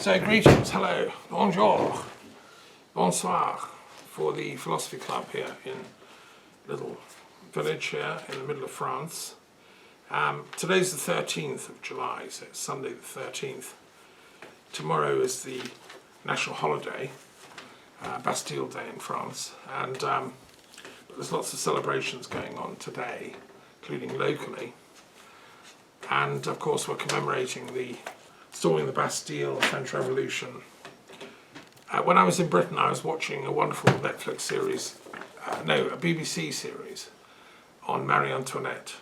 So greetings, hello, bonjour, bonsoir for the Philosophy Club here in a little village here in the middle of France. Today's the 13th of July, so it's Sunday the 13th. Tomorrow is the national holiday, Bastille Day in France, and but there's lots of celebrations going on today, including locally. And of course we're commemorating the storming the Bastille, the French Revolution. When I was in Britain, I was watching a wonderful Netflix series, a BBC series on Marie Antoinette,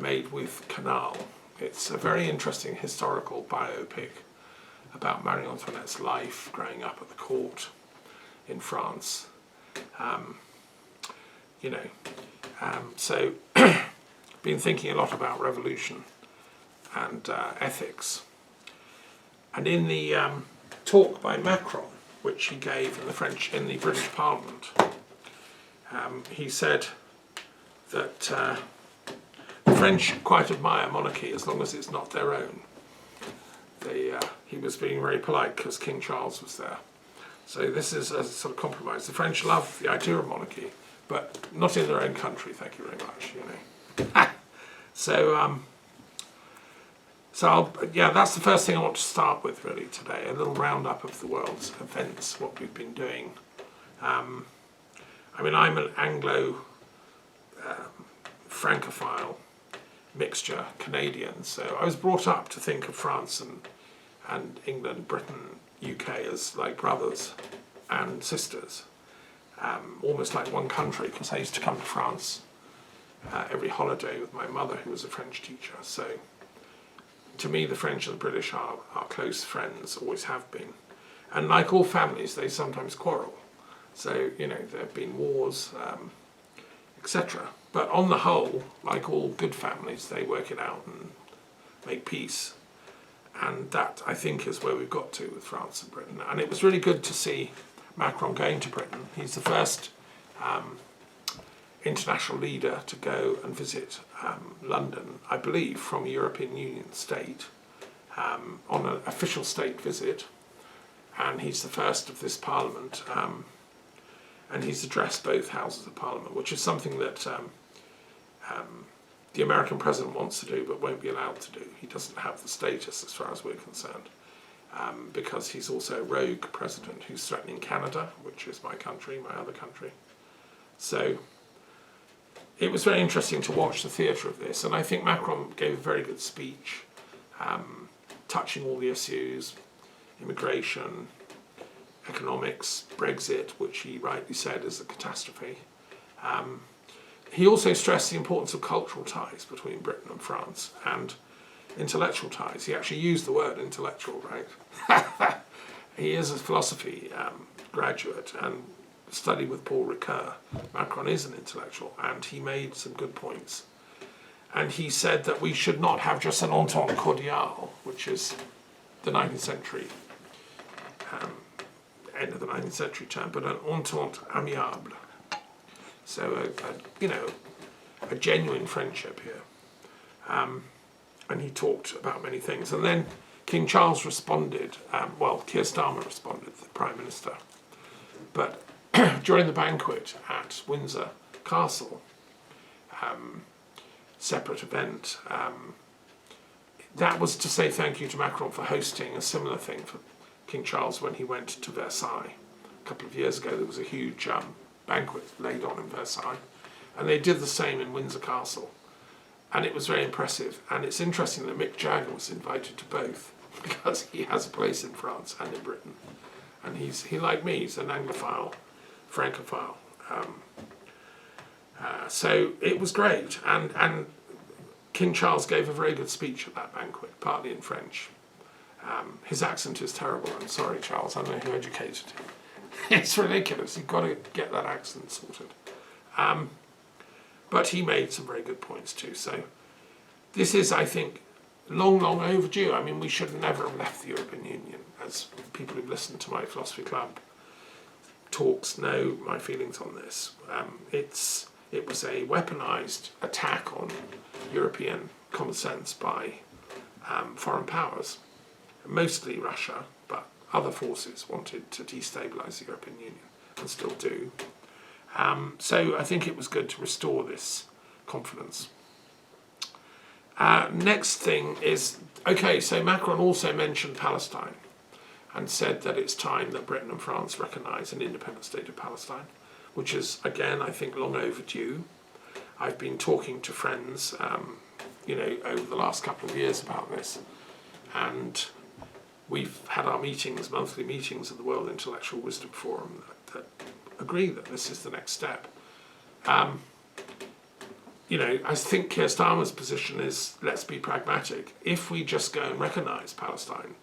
made with Canal. It's a very interesting historical biopic about Marie Antoinette's life growing up at the court in France. So been thinking a lot about revolution and ethics. And in the talk by Macron, which he gave in the British Parliament, he said that the French quite admire monarchy as long as it's not their own. He was being very polite because King Charles was there. So this is a sort of compromise. The French love the idea of monarchy, but not in their own country, thank you very much, So that's the first thing I want to start with really today, a little roundup of the world's events, what we've been doing. I'm an Anglo Francophile mixture, Canadian, so I was brought up to think of France and England, Britain, UK as like brothers and sisters, almost like one country, because I used to come to France every holiday with my mother, who was a French teacher. So to me, the French and the British are close friends, always have been. And like all families, they sometimes quarrel. So, there have been wars, etc. But on the whole, like all good families, they work it out and make peace. And that, I think, is where we've got to with France and Britain. And it was really good to see Macron going to Britain. He's the first international leader to go and visit London, I believe, from a European Union state, on an official state visit. And he's the first of this Parliament. And he's addressed both houses of Parliament, which is something that the American president wants to do but won't be allowed to do. He doesn't have the status as far as we're concerned, because he's also a rogue president who's threatening Canada, which is my country, my other country. So it was very interesting to watch the theatre of this, and I think Macron gave a very good speech, touching all the issues, immigration, economics, Brexit, which he rightly said is a catastrophe. He also stressed the importance of cultural ties between Britain and France, and intellectual ties. He actually used the word intellectual, right? He is a philosophy graduate and studied with Paul Ricoeur. Macron is an intellectual, and he made some good points. And he said that we should not have just an entente cordiale, which is the 19th century, end of the 19th century term, but an entente amiable. So, a genuine friendship here. And he talked about many things. And then King Charles responded, Keir Starmer responded, the Prime Minister. But during the banquet at Windsor Castle, separate event, that was to say thank you to Macron for hosting a similar thing for King Charles when he went to Versailles. A couple of years ago there was a huge banquet laid on in Versailles, and they did the same in Windsor Castle, and it was very impressive. And it's interesting that Mick Jagger was invited to both, because he has a place in France and in Britain, and he like me, he's an Anglophile, Francophile. So it was great, and King Charles gave a very good speech at that banquet, partly in French. His accent is terrible, I'm sorry, Charles, I don't know who educated him. It's ridiculous, you've got to get that accent sorted. But he made some very good points too, so this is, I think, long overdue. We should never have left the European Union, as people who've listened to my Philosophy Club talks know my feelings on this. It was a weaponized attack on European common sense by foreign powers, mostly Russia, but other forces wanted to destabilise the European Union and still do. So I think it was good to restore this confidence. Next thing is, okay, so Macron also mentioned Palestine and said that it's time that Britain and France recognise an independent state of Palestine, which is, again, I think long overdue. I've been talking to friends, over the last couple of years about this, and we've had our meetings, monthly meetings at the World Intellectual Wisdom Forum that agree that this is the next step. I think Keir Starmer's position is, let's be pragmatic. If we just go and recognise Palestine,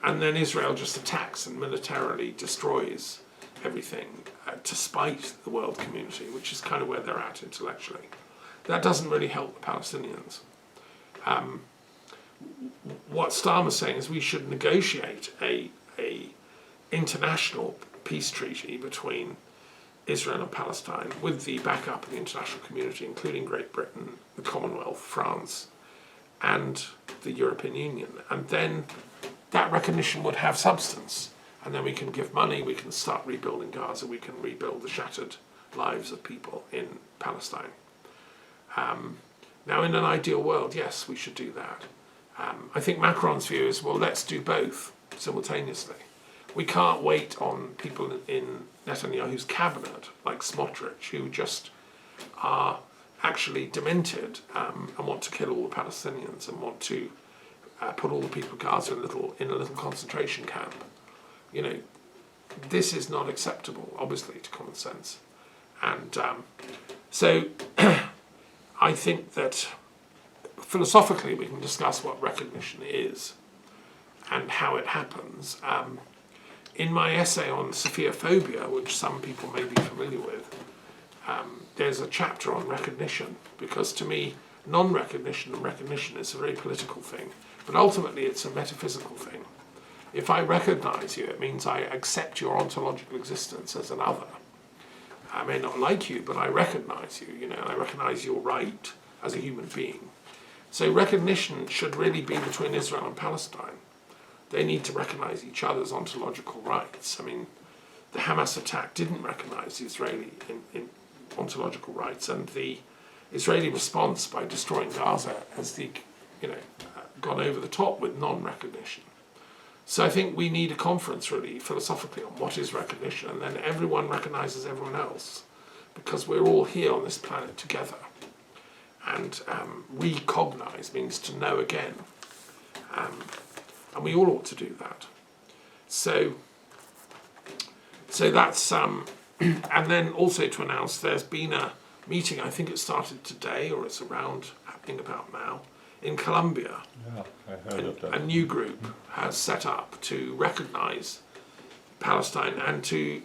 and then Israel just attacks and militarily destroys everything to spite the world community, which is kind of where they're at intellectually, that doesn't really help the Palestinians. What Starmer's saying is we should negotiate a international peace treaty between Israel and Palestine with the backup of the international community, including Great Britain, the Commonwealth, France, and the European Union. And then that recognition would have substance. And then we can give money, we can start rebuilding Gaza, we can rebuild the shattered lives of people in Palestine. Now, in an ideal world, yes, we should do that. I think Macron's view is, well, let's do both simultaneously. We can't wait on people in Netanyahu's cabinet, like Smotrich, who just are actually demented and want to kill all the Palestinians and want to put all the people of Gaza in a little concentration camp. This is not acceptable, obviously, to common sense. And so I think that philosophically we can discuss what recognition is and how it happens. In my essay on Sophia-phobia, which some people may be familiar with, there's a chapter on recognition, because to me, non-recognition and recognition is a very political thing, but ultimately it's a metaphysical thing. If I recognise you, it means I accept your ontological existence as an other. I may not like you, but I recognise you, and I recognise your right as a human being. So recognition should really be between Israel and Palestine. They need to recognise each other's ontological rights. I mean, the Hamas attack didn't recognise the Israeli in ontological rights, and the Israeli response by destroying Gaza has gone over the top with non-recognition. So I think we need a conference, really, philosophically, on what is recognition, and then everyone recognises everyone else, because we're all here on this planet together. And recognise means to know again. And we all ought to do that. So that's, and then also to announce there's been a meeting, I think it started today, or it's around happening about now, in Colombia. Yeah, I heard of that. A new group has set up to recognise Palestine and to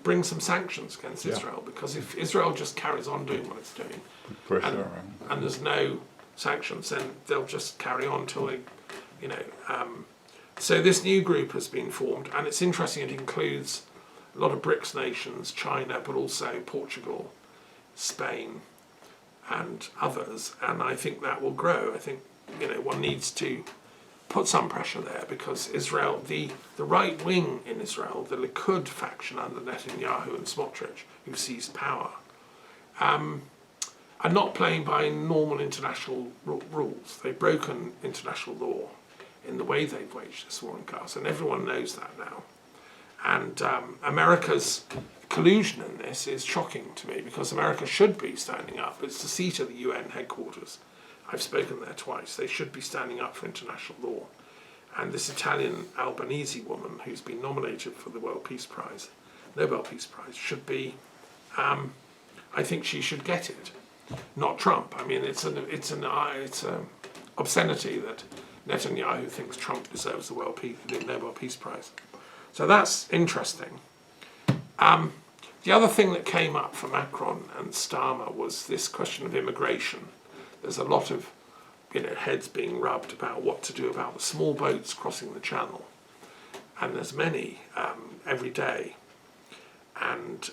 bring some sanctions against Israel, because if Israel just carries on doing what it's doing, Pressure. and there's no sanctions, then they'll just carry on till they, So this new group has been formed, and it's interesting. It includes a lot of BRICS nations, China, but also Portugal, Spain, and others. And I think that will grow. I think one needs to put some pressure there, because Israel, the right wing in Israel, the Likud faction under Netanyahu and Smotrich, who seized power, are not playing by normal international rules. They've broken international law in the way they've waged this war in Gaza, and everyone knows that now. And America's collusion in this is shocking to me, because America should be standing up. It's the seat of the UN headquarters. I've spoken there twice. They should be standing up for international law. And this Italian Albanese woman who's been nominated for the World Peace Prize, Nobel Peace Prize, should be, I think she should get it, not Trump. I mean, it's an obscenity that Netanyahu thinks Trump deserves the Nobel Peace Prize. So that's interesting. The other thing that came up for Macron and Starmer was this question of immigration. There's a lot of heads being rubbed about what to do about the small boats crossing the channel. And there's many every day. And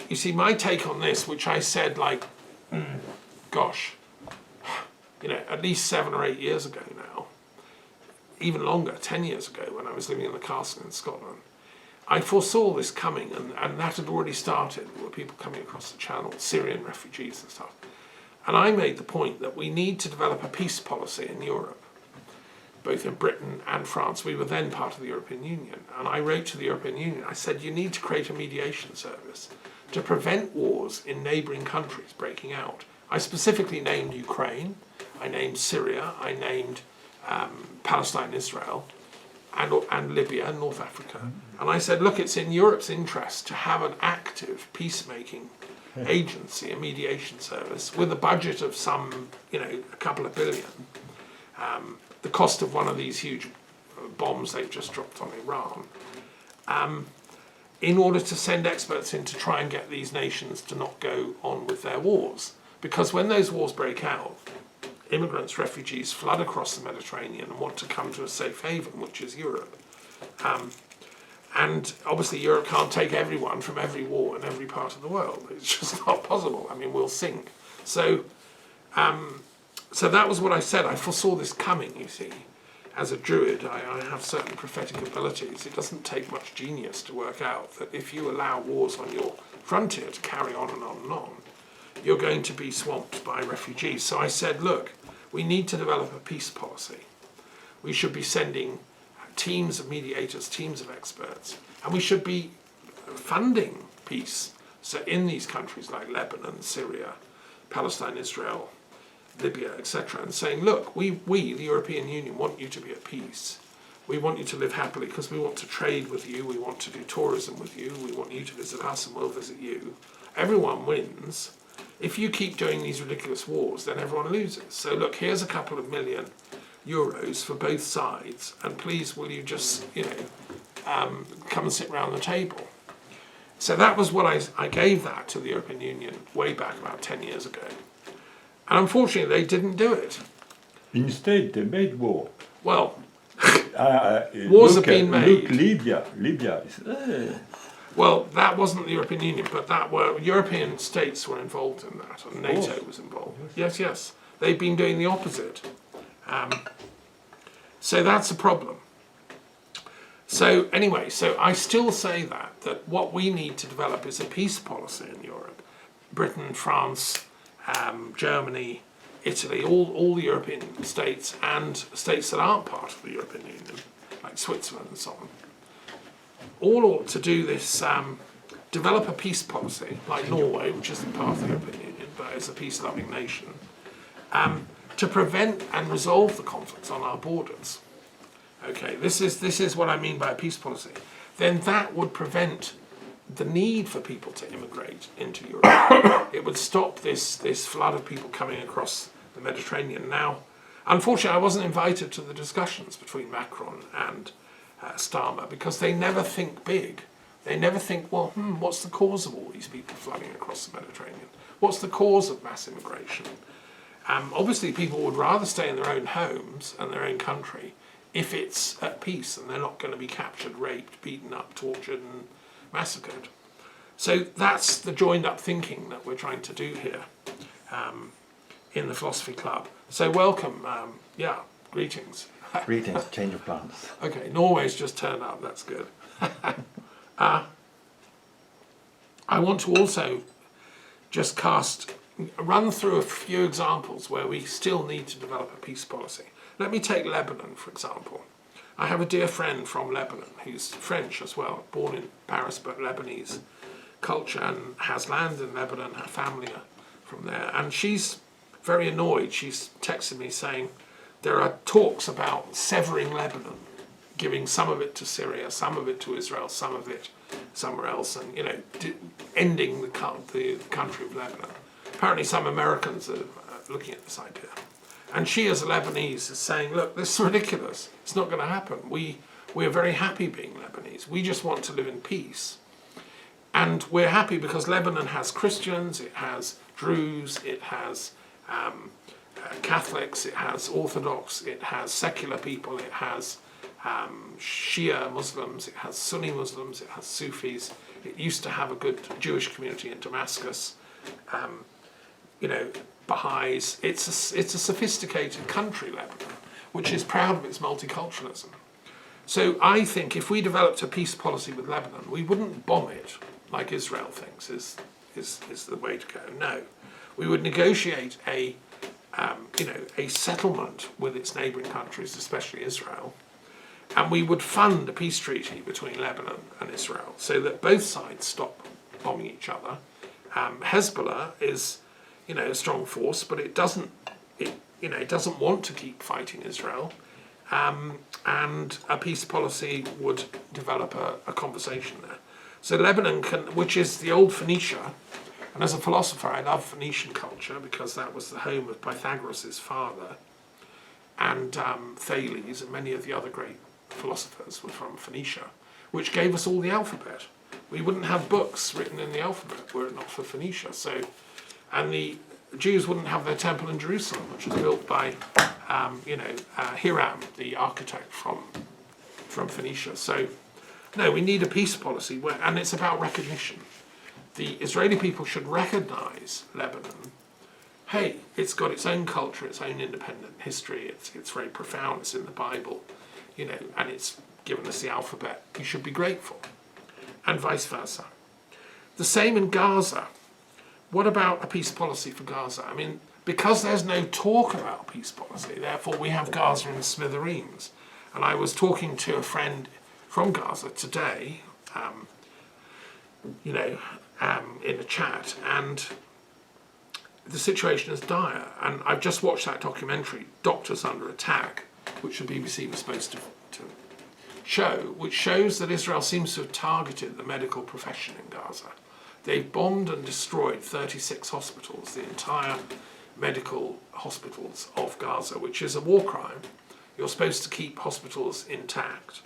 you see, my take on this, which I said at least 7 or 8 years ago now, even longer, 10 years ago, when I was living in the castle in Scotland, I foresaw this coming, and that had already started. There were people coming across the channel, Syrian refugees and stuff. And I made the point that we need to develop a peace policy in Europe, both in Britain and France. We were then part of the European Union. And I wrote to the European Union, I said, you need to create a mediation service to prevent wars in neighbouring countries breaking out. I specifically named Ukraine, I named Syria, I named Palestine, Israel, and Libya and North Africa. And I said, look, it's in Europe's interest to have an active peacemaking agency, a mediation service, with a budget of some, a couple of billion. The cost of one of these huge bombs they've just dropped on Iran, in order to send experts in to try and get these nations to not go on with their wars. Because when those wars break out, immigrants, refugees flood across the Mediterranean and want to come to a safe haven, which is Europe. And obviously Europe can't take everyone from every war in every part of the world. It's just not possible. I mean, we'll sink. So that was what I said. I foresaw this coming, you see. As a Druid, I have certain prophetic abilities. It doesn't take much genius to work out that if you allow wars on your frontier to carry on and on and on, you're going to be swamped by refugees. So I said, look, we need to develop a peace policy. We should be sending teams of mediators, teams of experts, and we should be funding peace. So in these countries like Lebanon, Syria, Palestine, Israel, Libya, etc., and saying, look, we, the European Union, want you to be at peace. We want you to live happily because we want to trade with you, we want to do tourism with you, we want you to visit us and we'll visit you. Everyone wins. If you keep doing these ridiculous wars, then everyone loses. So look, here's a couple of million euros for both sides, and please will you just, come and sit round the table. So that was what I gave that to the European Union way back about 10 years ago. And unfortunately, they didn't do it. Instead, they made war. Well, wars have been made. Look, Libya is... Well, that wasn't the European Union, but European states were involved in that, and NATO was involved. Yes. They've been doing the opposite. So that's a problem. So anyway, so I still say that what we need to develop is a peace policy in Europe. Britain, France, Germany, Italy, all the European states, and states that aren't part of the European Union, like Switzerland and so on, all ought to do this, develop a peace policy, like Norway, which isn't part of the European Union, but is a peace-loving nation, to prevent and resolve the conflicts on our borders. Okay, this is what I mean by a peace policy. Then that would prevent the need for people to immigrate into Europe. It would stop this flood of people coming across the Mediterranean. Now, unfortunately, I wasn't invited to the discussions between Macron and Starmer, because they never think big. They never think, well, what's the cause of all these people flooding across the Mediterranean? What's the cause of mass immigration? Obviously, people would rather stay in their own homes and their own country if it's at peace and they're not going to be captured, raped, beaten up, tortured and massacred. So that's the joined up thinking that we're trying to do here in the Philosophy Club. So welcome, greetings. Greetings, change of plans. Okay, Norway's just turned up, that's good. I want to also just run through a few examples where we still need to develop a peace policy. Let me take Lebanon, for example. I have a dear friend from Lebanon who's French as well, born in Paris but Lebanese culture, and has land in Lebanon, her family are from there. And she's very annoyed. She's texted me saying there are talks about severing Lebanon, giving some of it to Syria, some of it to Israel, some of it somewhere else, and ending the country of Lebanon. Apparently some Americans are looking at this idea. And she, as a Lebanese, is saying, look, this is ridiculous. It's not going to happen. We are very happy being Lebanese. We just want to live in peace. And we're happy because Lebanon has Christians, it has Druze, it has Catholics, it has Orthodox, it has secular people, it has Shia Muslims, it has Sunni Muslims, it has Sufis. It used to have a good Jewish community in Damascus. Baha'is. It's a sophisticated country, Lebanon. which is proud of its multiculturalism. So I think if we developed a peace policy with Lebanon, we wouldn't bomb it like Israel thinks is the way to go. No, we would negotiate a settlement with its neighbouring countries, especially Israel, and we would fund a peace treaty between Lebanon and Israel so that both sides stop bombing each other. Hezbollah is, a strong force, but it doesn't want to keep fighting Israel. And a peace policy would develop a conversation there. So Lebanon which is the old Phoenicia, and as a philosopher I love Phoenician culture because that was the home of Pythagoras' father, and Thales and many of the other great philosophers were from Phoenicia, which gave us all the alphabet. We wouldn't have books written in the alphabet were it not for Phoenicia. And the Jews wouldn't have their temple in Jerusalem, which was built by Hiram, the architect from Phoenicia. So, no, we need a peace policy, and it's about recognition. The Israeli people should recognise Lebanon. Hey, it's got its own culture, its own independent history. It's very profound. It's in the Bible, and it's given us the alphabet. You should be grateful, and vice versa. The same in Gaza. What about a peace policy for Gaza? I mean, because there's no talk about peace policy, therefore we have Gaza in smithereens. And I was talking to a friend from Gaza today, in a chat, and the situation is dire. And I've just watched that documentary, Doctors Under Attack, which the BBC was supposed to show, which shows that Israel seems to have targeted the medical profession in Gaza. They've bombed and destroyed 36 hospitals, the entire medical hospitals of Gaza, which is a war crime. You're supposed to keep hospitals intact.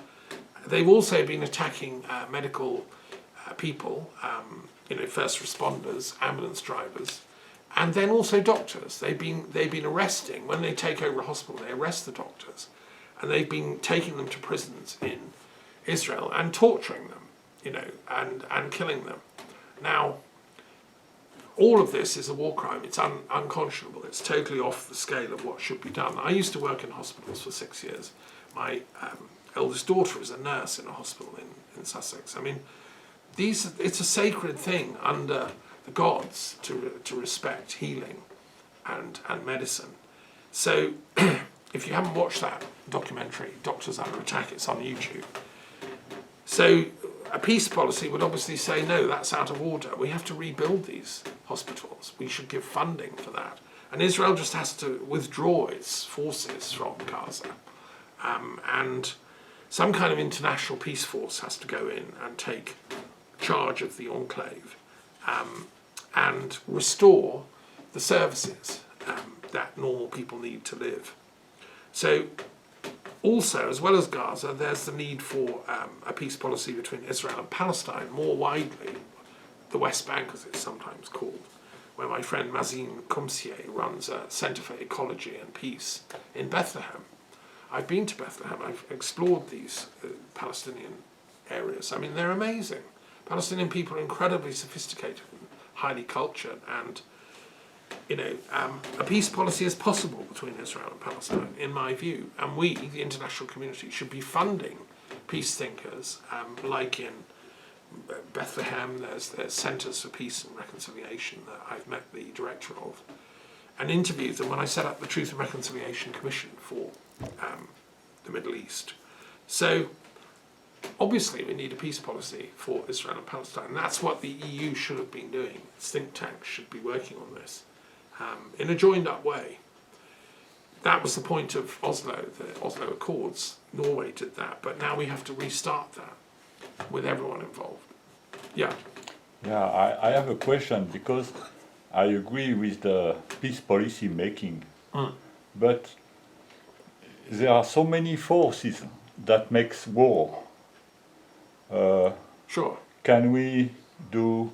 They've also been attacking medical people, first responders, ambulance drivers, and then also doctors. They've been arresting, when they take over a hospital, they arrest the doctors, and they've been taking them to prisons in Israel and torturing them, and killing them. Now, all of this is a war crime. It's unconscionable. It's totally off the scale of what should be done. I used to work in hospitals for 6 years. My eldest daughter is a nurse in a hospital in Sussex. I mean, it's a sacred thing under the gods to respect healing and medicine. So, if you haven't watched that documentary, Doctors Under Attack, it's on YouTube. So, a peace policy would obviously say, no, that's out of order. We have to rebuild these hospitals. We should give funding for that. And Israel just has to withdraw its forces from Gaza. And some kind of international peace force has to go in and take charge of the enclave and restore the services that normal people need to live. So, also, as well as Gaza, there's the need for a peace policy between Israel and Palestine, more widely, the West Bank as it's sometimes called, where my friend Mazin Kumsier runs a Centre for Ecology and Peace in Bethlehem. I've been to Bethlehem, I've explored these Palestinian areas. I mean, they're amazing. Palestinian people are incredibly sophisticated and highly cultured, and a peace policy is possible between Israel and Palestine, in my view. And we, the international community, should be funding peace thinkers, like in Bethlehem, there's Centres for Peace and Reconciliation that I've met the director of, and interviewed them when I set up the Truth and Reconciliation Commission for the Middle East. So, obviously we need a peace policy for Israel and Palestine. That's what the EU should have been doing. Its think tanks should be working on this. In a joined-up way. That was the point of Oslo, the Oslo Accords. Norway did that, but now we have to restart that with everyone involved. Yeah. Yeah, I have a question, because I agree with the peace policy making, but there are so many forces that makes war. Sure. Can we do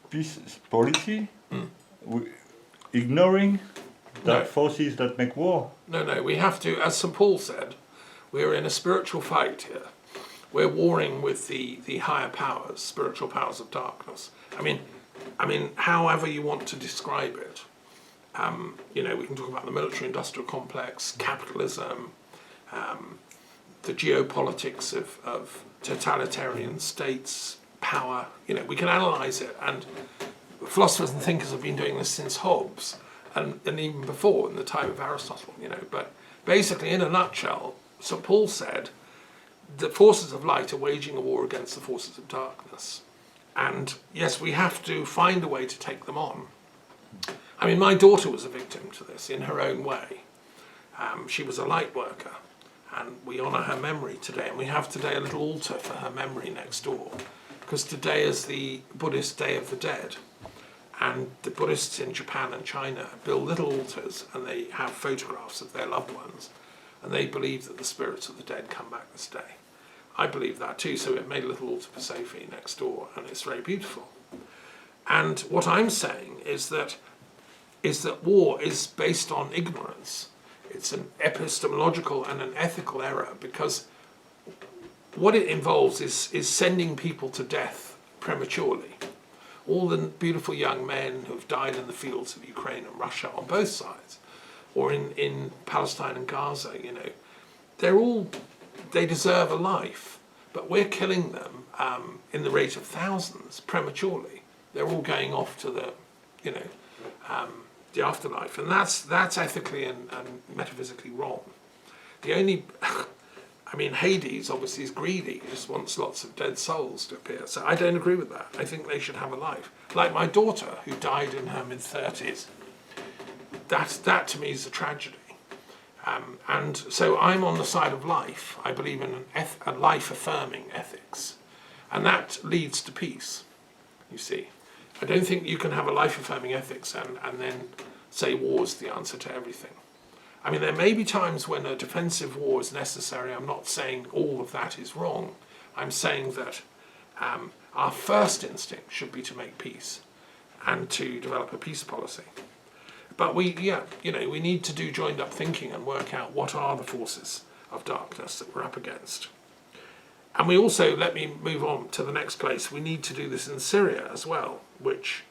peace policy ignoring the No. forces that make war? No, we have to, as St. Paul said, we're in a spiritual fight here. We're warring with the higher powers, spiritual powers of darkness. I mean, however you want to describe it, We can talk about the military-industrial complex, capitalism, the geopolitics of totalitarian states, power. We can analyse it, and philosophers and thinkers have been doing this since Hobbes, and even before, in the time of Aristotle. But basically, in a nutshell, St. Paul said the forces of light are waging a war against the forces of darkness, and yes, we have to find a way to take them on. I mean, my daughter was a victim to this in her own way. She was a light worker, and we honour her memory today, and we have today a little altar for her memory next door, because today is the Buddhist Day of the Dead, and the Buddhists in Japan and China build little altars, and they have photographs of their loved ones, and they believe that the spirits of the dead come back this day. I believe that too, so it made a little altar for Sophie next door, and it's very beautiful. And what I'm saying is that war is based on ignorance. It's an epistemological and an ethical error, because what it involves is sending people to death prematurely. All the beautiful young men who have died in the fields of Ukraine and Russia on both sides, or in Palestine and Gaza, they deserve a life, but we're killing them in the rate of thousands prematurely. They're all going off to the afterlife, and that's ethically and metaphysically wrong. Hades obviously is greedy. He just wants lots of dead souls to appear. So I don't agree with that. I think they should have a life. Like my daughter, who died in her mid-30s. That to me is a tragedy. And so I'm on the side of life. I believe in a life-affirming ethics. And that leads to peace, you see. I don't think you can have a life-affirming ethics and then say war is the answer to everything. I mean, there may be times when a defensive war is necessary. I'm not saying all of that is wrong. I'm saying that our first instinct should be to make peace and to develop a peace policy. But we need to do joined-up thinking and work out what are the forces of darkness that we're up against. And we also, let me move on to the next place, we need to do this in Syria as well, which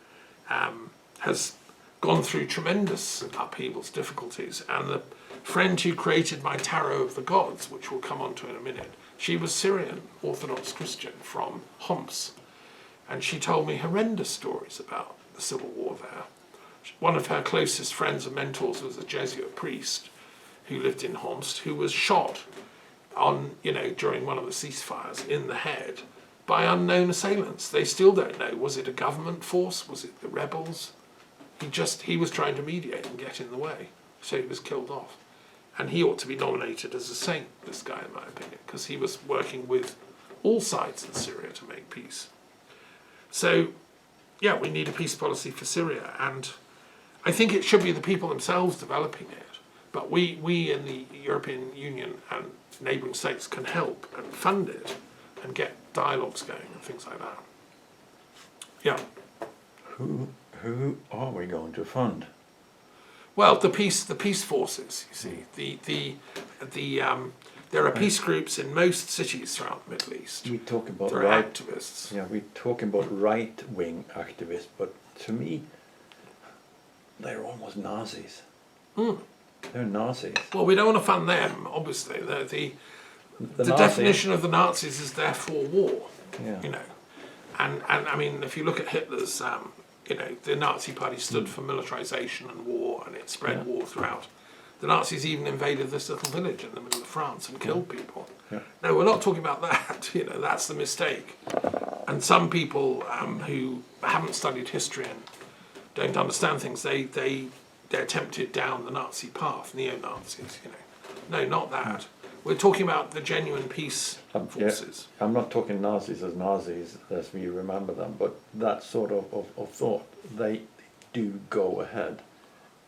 has gone through tremendous upheavals, difficulties. And the friend who created my Tarot of the Gods, which we'll come on to in a minute, she was Syrian, Orthodox Christian from Homs. And she told me horrendous stories about the civil war there. One of her closest friends and mentors was a Jesuit priest who lived in Homs, who was shot during one of the ceasefires in the head by unknown assailants. They still don't know. Was it a government force? Was it the rebels? He was trying to mediate and get in the way, so he was killed off. And he ought to be nominated as a saint, this guy, in my opinion, because he was working with all sides in Syria to make peace. So, yeah, we need a peace policy for Syria, and I think it should be the people themselves developing it. But we in the European Union and neighbouring states can help and fund it and get dialogues going and things like that. Yeah. Who are we going to fund? Well, the peace forces. You see, there are peace groups in most cities throughout the Middle East. We talk about there are activists. Yeah, we're talking about right-wing activists, but to me, they're almost Nazis. They're Nazis. Well, we don't want to fund them, obviously. The definition of the Nazis is therefore war. Yeah. And I mean, if you look at Hitler's, the Nazi Party stood for militarization and war, and it spread war throughout. The Nazis even invaded this little village in the middle of France and killed people. Yeah. No, we're not talking about that. That's the mistake. And some people who haven't studied history and don't understand things, they're tempted down the Nazi path, neo-Nazis. No, not that. We're talking about the genuine peace forces. Yeah, I'm not talking Nazis as we remember them, but that sort of thought. They do go ahead,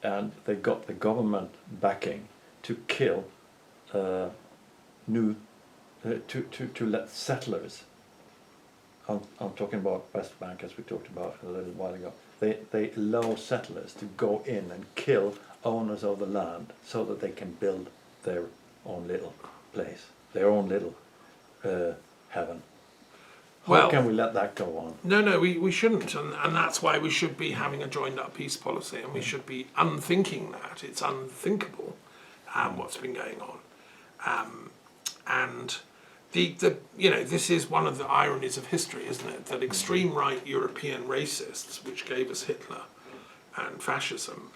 and they got the government backing to kill to let settlers. I'm talking about West Bank, as we talked about a little while ago. They allow settlers to go in and kill owners of the land so that they can build their own little place, their own little heaven. How Well- can we let that go on? No, we shouldn't, and that's why we should be having a joined-up peace policy, and we should be unthinking that. It's unthinkable what's been going on, and the this is one of the ironies of history, isn't it? That extreme right European racists, which gave us Hitler and fascism,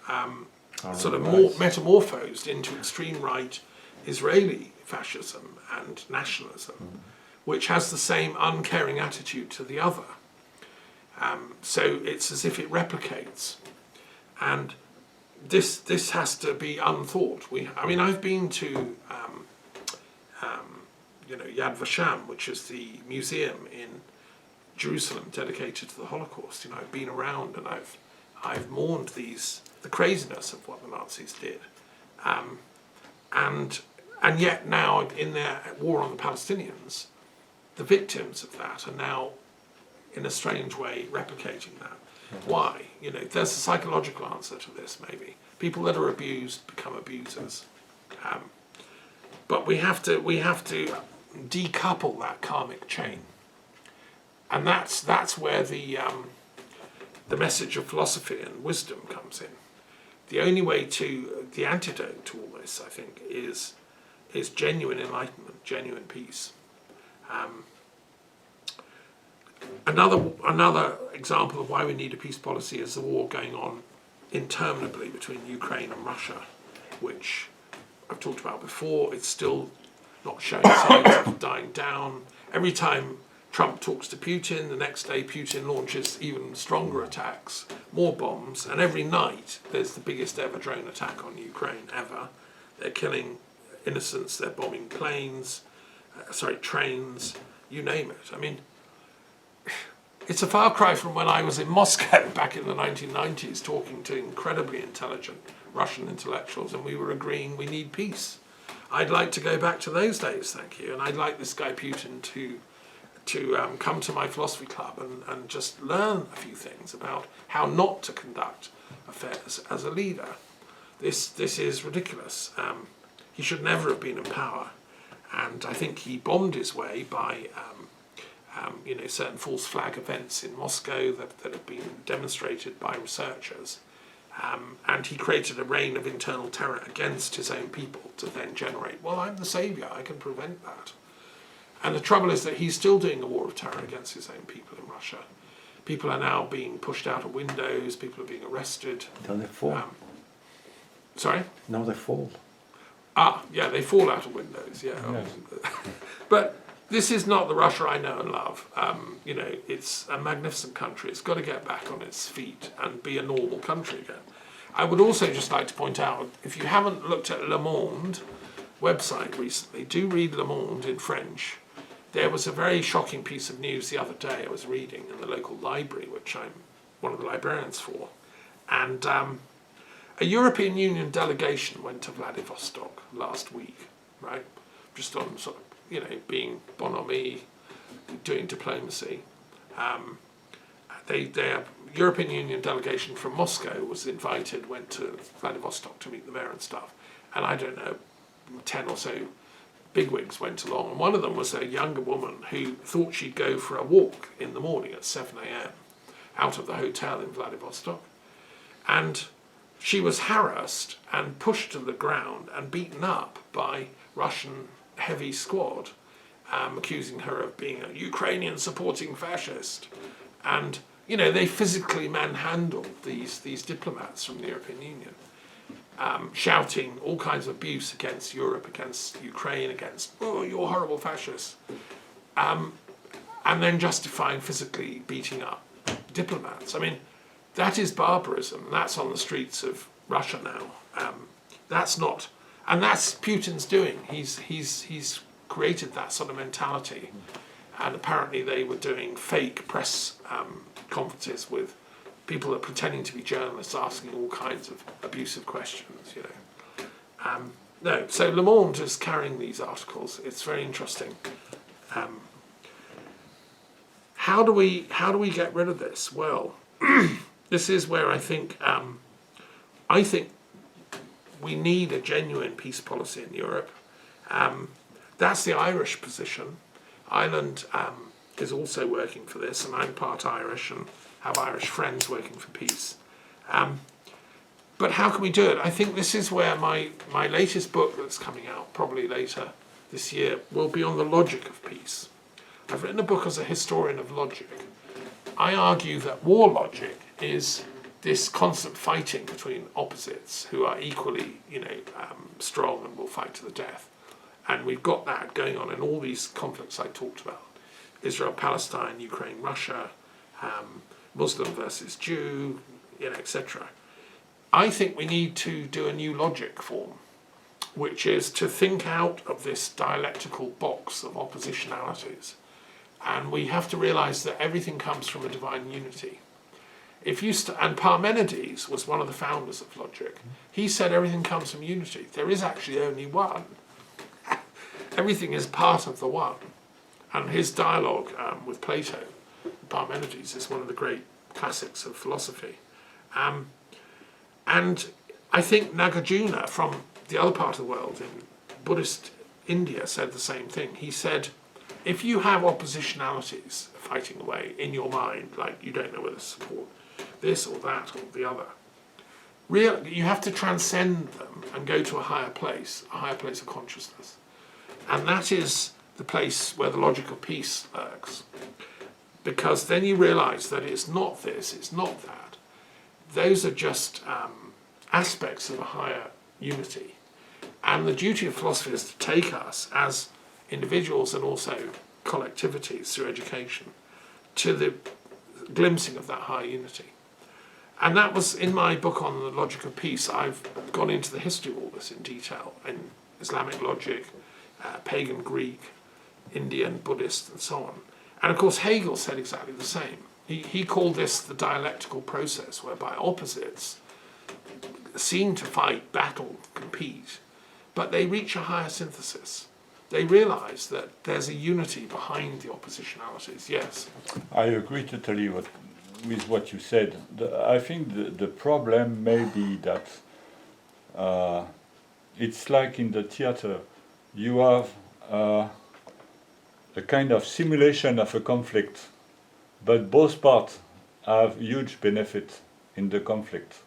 sort of more metamorphosed into extreme right Israeli fascism and nationalism, which has the same uncaring attitude to the other. So it's as if it replicates, and this has to be unthought. I've been to Yad Vashem, which is the museum in Jerusalem dedicated to the Holocaust. I've been around and I've mourned the craziness of what the Nazis did, and yet now in their war on the Palestinians, the victims of that are now, in a strange way, replicating that. Why? There's a psychological answer to this, maybe. People that are abused become abusers. But we have to decouple that karmic chain. And that's where the message of philosophy and wisdom comes in. The only way the antidote to all this, I think, is genuine enlightenment, genuine peace. Another example of why we need a peace policy is the war going on interminably between Ukraine and Russia, which I've talked about before. It's still not showing signs of dying down. Every time Trump talks to Putin, the next day Putin launches even stronger attacks, more bombs, and every night there's the biggest ever drone attack on Ukraine ever. They're killing innocents, they're bombing planes, trains, you name it. It's a far cry from when I was in Moscow back in the 1990s talking to incredibly intelligent Russian intellectuals, and we were agreeing we need peace. I'd like to go back to those days, thank you, and I'd like this guy Putin to come to my philosophy club and just learn a few things about how not to conduct affairs as a leader. This is ridiculous. He should never have been in power, and I think he bombed his way by certain false flag events in Moscow that have been demonstrated by researchers, and he created a reign of internal terror against his own people to then generate, well, I'm the saviour, I can prevent that. And the trouble is that he's still doing a war of terror against his own people in Russia. People are now being pushed out of windows, people are being arrested. Don't they fall? Sorry? No, they fall. Yeah, they fall out of windows, yeah. But this is not the Russia I know and love. It's a magnificent country. It's got to get back on its feet and be a normal country again. I would also just like to point out, if you haven't looked at Le Monde website recently, do read Le Monde in French. There was a very shocking piece of news the other day I was reading in the local library, which I'm one of the librarians for. And a European Union delegation went to Vladivostok last week, right? Just on sort of, being bonhomie, doing diplomacy. Their European Union delegation from Moscow was invited, went to Vladivostok to meet the mayor and stuff. And I don't know, 10 or so bigwigs went along. And one of them was a younger woman who thought she'd go for a walk in the morning at 7 a.m. out of the hotel in Vladivostok. And she was harassed and pushed to the ground and beaten up by Russian heavy squad, accusing her of being a Ukrainian supporting fascist. And, they physically manhandled these diplomats from the European Union, shouting all kinds of abuse against Europe, against Ukraine, against, oh, you're horrible fascists. And then justifying physically beating up diplomats. That is barbarism. That's on the streets of Russia now. That's Putin's doing. He's created that sort of mentality, and apparently they were doing fake press conferences with people that are pretending to be journalists, asking all kinds of abusive questions. So Le Monde is carrying these articles. It's very interesting. How do we get rid of this? Well, this is where I think we need a genuine peace policy in Europe. That's the Irish position. Ireland is also working for this, and I'm part Irish and have Irish friends working for peace. But how can we do it? I think this is where my latest book that's coming out, probably later this year, will be on the logic of peace. I've written a book as a historian of logic. I argue that war logic is this constant fighting between opposites who are equally, strong and will fight to the death. And we've got that going on in all these conflicts I talked about. Israel, Palestine, Ukraine, Russia, Muslim versus Jew, etc. I think we need to do a new logic form, which is to think out of this dialectical box of oppositionalities. And we have to realize that everything comes from a divine unity. And Parmenides was one of the founders of logic. He said everything comes from unity. There is actually only one. Everything is part of the one. And his dialogue with Plato, Parmenides, is one of the great classics of philosophy. And I think Nagarjuna from the other part of the world in Buddhist India said the same thing. He said, if you have oppositionalities fighting away in your mind, like you don't know whether to support this or that or the other, you have to transcend them and go to a higher place of consciousness. And that is the place where the logic of peace lurks. Because then you realize that it's not this, it's not that. Those are just aspects of a higher unity. And the duty of philosophy is to take us as individuals and also collectivities through education to the glimpsing of that higher unity. And that was in my book on the logic of peace. I've gone into the history of all this in detail, in Islamic logic, pagan Greek, Indian, Buddhist, and so on. And of course Hegel said exactly the same. He called this the dialectical process, whereby opposites seem to fight, battle, compete, but they reach a higher synthesis. They realise that there's a unity behind the oppositionalities, yes. I agree totally with what you said. I think the problem may be that it's like in the theater, you have a kind of simulation of a conflict, but both parts have huge benefit in the conflict.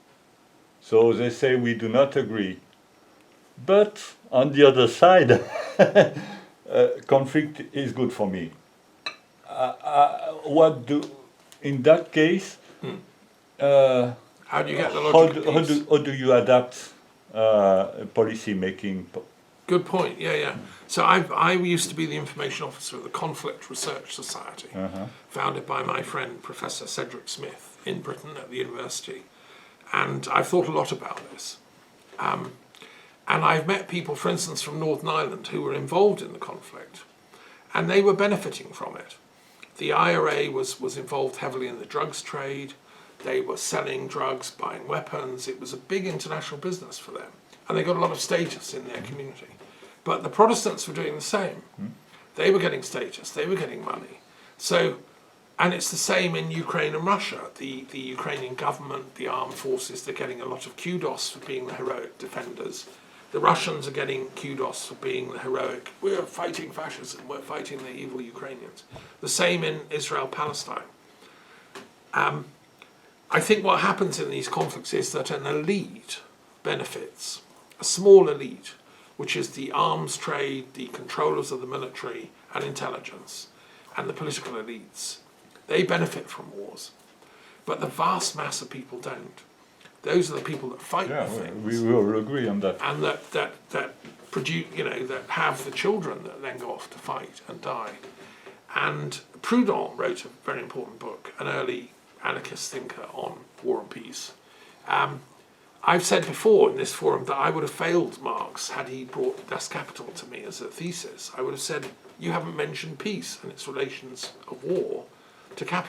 So they say we do not agree, but on the other side, conflict is good for me. In that case, how do you get the logic of peace? How do you adapt policy making? Good point, yeah. So I used to be the information officer of the Conflict Research Society, founded by my friend Professor Cedric Smith in Britain at the university. And I've thought a lot about this. And I've met people, for instance, from Northern Ireland who were involved in the conflict, and they were benefiting from it. The IRA was involved heavily in the drugs trade. They were selling drugs, buying weapons. It was a big international business for them. And they got a lot of status in their community. But the Protestants were doing the same. They were getting status. They were getting money. And it's the same in Ukraine and Russia. The Ukrainian government, the armed forces, they're getting a lot of kudos for being the heroic defenders. The Russians are getting kudos for being the heroic, we're fighting fascism, we're fighting the evil Ukrainians. The same in Israel, Palestine. I think what happens in these conflicts is that an elite benefits, a small elite, which is the arms trade, the controllers of the military and intelligence, and the political elites. They benefit from wars. But the vast mass of people don't. Those are the people that fight the things. We will agree on that. And that produce, that have the children that then go off to fight and die. And Proudhon wrote a very important book, an early anarchist thinker on war and peace. I've said before in this forum that I would have failed Marx had he brought Das Kapital to me as a thesis. I would have said, you haven't mentioned peace and its relations of war to capital.